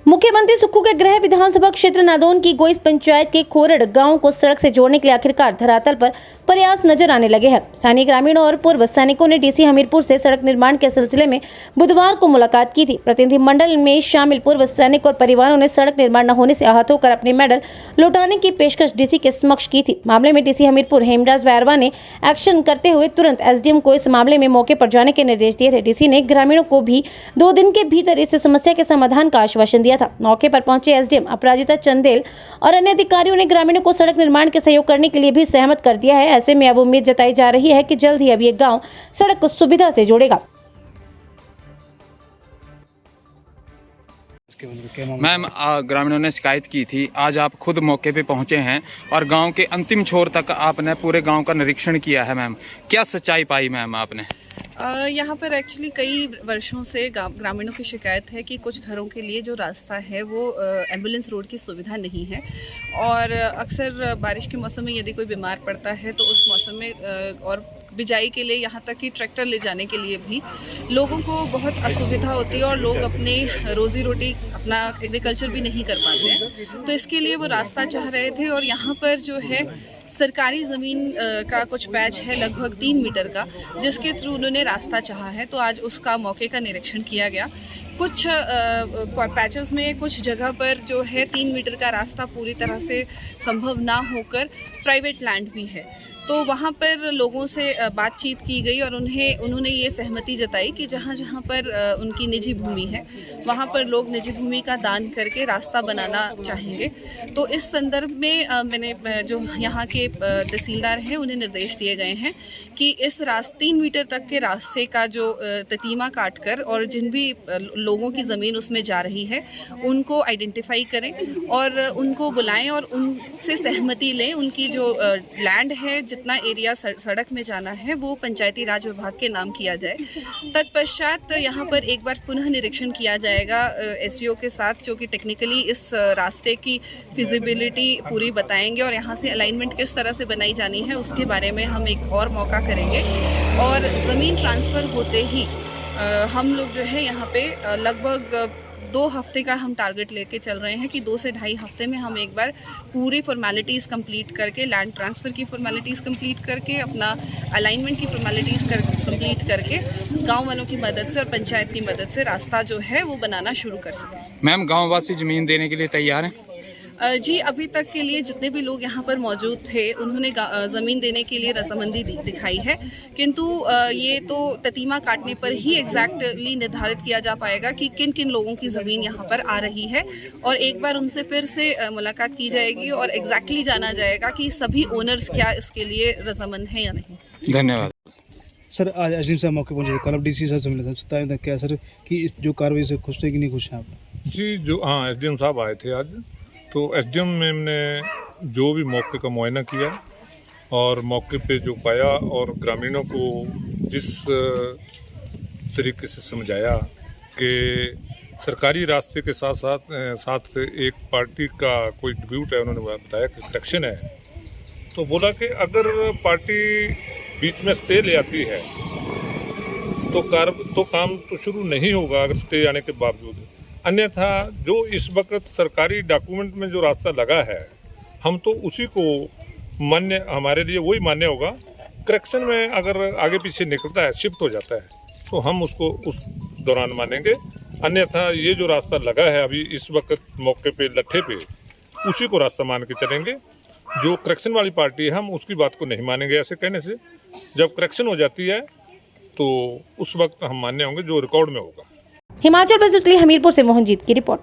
मुख्यमंत्री सुक्खू के गृह विधानसभा क्षेत्र नादौन की गोइस पंचायत के खोरड़ गांव को सड़क से जोड़ने के लिए आखिरकार धरातल पर प्रयास नजर आने लगे हैं। स्थानीय ग्रामीणों और पूर्व सैनिकों ने डीसी हमीरपुर से सड़क निर्माण के सिलसिले में बुधवार को मुलाकात की थी। प्रतिनिधि मंडल में शामिल पूर्व सैनिक और परिवारों ने सड़क निर्माण न होने से आहत होकर अपने मेडल लौटाने की पेशकश डीसी के समक्ष की थी। मामले में डीसी हमीरपुर हेमराज वैरवा ने एक्शन करते हुए तुरंत एसडीएम को इस मामले में मौके पर जाने के निर्देश दिए थे। डीसी ने ग्रामीणों को भी 2 दिन के भीतर इस समस्या के समाधान का आश्वासन दिया था। मौके पर पहुंचे एसडीएम अपराजिता चंदेल और अन्य अधिकारियों ने ग्रामीणों को सड़क निर्माण के सहयोग करने के लिए भी सहमत कर दिया है। ऐसे में अब उम्मीद जताई जा रही है कि जल्द ही अब ये गांव सड़क सुविधा से जुड़ेगा। मैम, ग्रामीणों ने शिकायत की थी, आज आप खुद मौके पे पहुंचे हैं और गांव के अंतिम छोर तक आपने पूरे गांव का निरीक्षण किया है। मैम, क्या सच्चाई पाई मैम आपने? यहाँ पर एक्चुअली कई वर्षों से ग्रामीणों की शिकायत है कि कुछ घरों के लिए जो रास्ता है वो एम्बुलेंस रोड की सुविधा नहीं है और अक्सर बारिश के मौसम में यदि कोई बीमार पड़ता है तो उस मौसम में और बिजाई के लिए यहाँ तक कि ट्रैक्टर ले जाने के लिए भी लोगों को बहुत असुविधा होती है और लोग अपने रोजी रोटी अपना एग्रीकल्चर भी नहीं कर पाते हैं। तो इसके लिए वो रास्ता चाह रहे थे और यहाँ पर जो है सरकारी ज़मीन का कुछ पैच है लगभग 3 मीटर का, जिसके थ्रू उन्होंने रास्ता चाहा है। तो आज उसका मौके का निरीक्षण किया गया। कुछ पैचेस में कुछ जगह पर जो है 3 मीटर का रास्ता पूरी तरह से संभव ना होकर प्राइवेट लैंड भी है। तो वहाँ पर लोगों से बातचीत की गई और उन्होंने ये सहमति जताई कि जहाँ जहाँ पर उनकी निजी भूमि है वहाँ पर लोग निजी भूमि का दान करके रास्ता बनाना चाहेंगे। तो इस संदर्भ में मैंने जो यहाँ के तहसीलदार हैं उन्हें निर्देश दिए गए हैं कि इस 3 मीटर तक के रास्ते का जो ततीमा काट कर और जिन भी लोगों की ज़मीन उसमें जा रही है उनको आइडेंटिफाई करें और उनको बुलाएं और उनसे सहमति लें। उनकी जो लैंड है, जितना एरिया सड़क में जाना है वो पंचायती राज विभाग के नाम किया जाए। तत्पश्चात यहाँ पर एक बार पुनः निरीक्षण किया जाएगा एसडीओ के साथ, जो कि टेक्निकली इस रास्ते की फिजिबिलिटी पूरी बताएंगे और यहाँ से अलाइनमेंट किस तरह से बनाई जानी है उसके बारे में हम एक और मौका करेंगे। और ज़मीन ट्रांसफ़र होते ही हम लोग जो है यहाँ पे लगभग 2 हफ्ते का हम टारगेट लेके चल रहे हैं कि 2 से ढाई हफ्ते में हम एक बार पूरी फॉर्मेलिटीज़ कंप्लीट करके, लैंड ट्रांसफ़र की फॉर्मेलिटीज़ कंप्लीट करके, अपना अलाइनमेंट की फॉर्मेलिटीज़ कंप्लीट करके गांव वालों की मदद से और पंचायत की मदद से रास्ता जो है वो बनाना शुरू कर सकें। मैम, गाँववासी ज़मीन देने के लिए तैयार हैं? जी, अभी तक के लिए जितने भी लोग यहाँ पर मौजूद थे उन्होंने ज़मीन देने के लिए रजामंदी दिखाई है, किंतु ये तो ततीमा काटने पर ही एग्जैक्टली निर्धारित किया जा पाएगा कि किन किन लोगों की ज़मीन यहाँ पर आ रही है और एक बार उनसे फिर से मुलाकात की जाएगी और एग्जैक्टली जाना जाएगा कि सभी ओनर्स क्या इसके लिए रजामंद हैं या नहीं। धन्यवाद सर। आज एसडीएम साहब मौके पहुंचे, कल डीसी साहब से मिले थे, बताएं था क्या सर कि इस जो कार्रवाई से खुश थे कि नहीं खुश हैं आप? जी, जो हाँ एसडीएम साहब आए थे आज, तो एसडीएम मैम ने जो भी मौके का मुआयना किया और मौके पे जो पाया और ग्रामीणों को जिस तरीके से समझाया कि सरकारी रास्ते के साथ साथ एक पार्टी का कोई डिब्यूट है, उन्होंने बताया कि इलेक्शन है, तो बोला कि अगर पार्टी बीच में स्टे ले आती है तो काम तो शुरू नहीं होगा अगर स्टे आने के बावजूद। अन्यथा जो इस वक्त सरकारी डॉक्यूमेंट में जो रास्ता लगा है हम तो उसी को मान्य, हमारे लिए वही मान्य होगा। करेक्शन में अगर आगे पीछे निकलता है, शिफ्ट हो जाता है, तो हम उसको उस दौरान मानेंगे। अन्यथा ये जो रास्ता लगा है अभी इस वक्त मौके पे लट्ठे पे, उसी को रास्ता मान के चलेंगे। जो करेक्शन वाली पार्टी है हम उसकी बात को नहीं मानेंगे। ऐसे कहने से जब करेक्शन हो जाती है तो उस वक्त हम मान्य होंगे जो रिकॉर्ड में होगा। हिमाचल प्रस्तुत के लिए हमीरपुर से मोहनजीत की रिपोर्ट।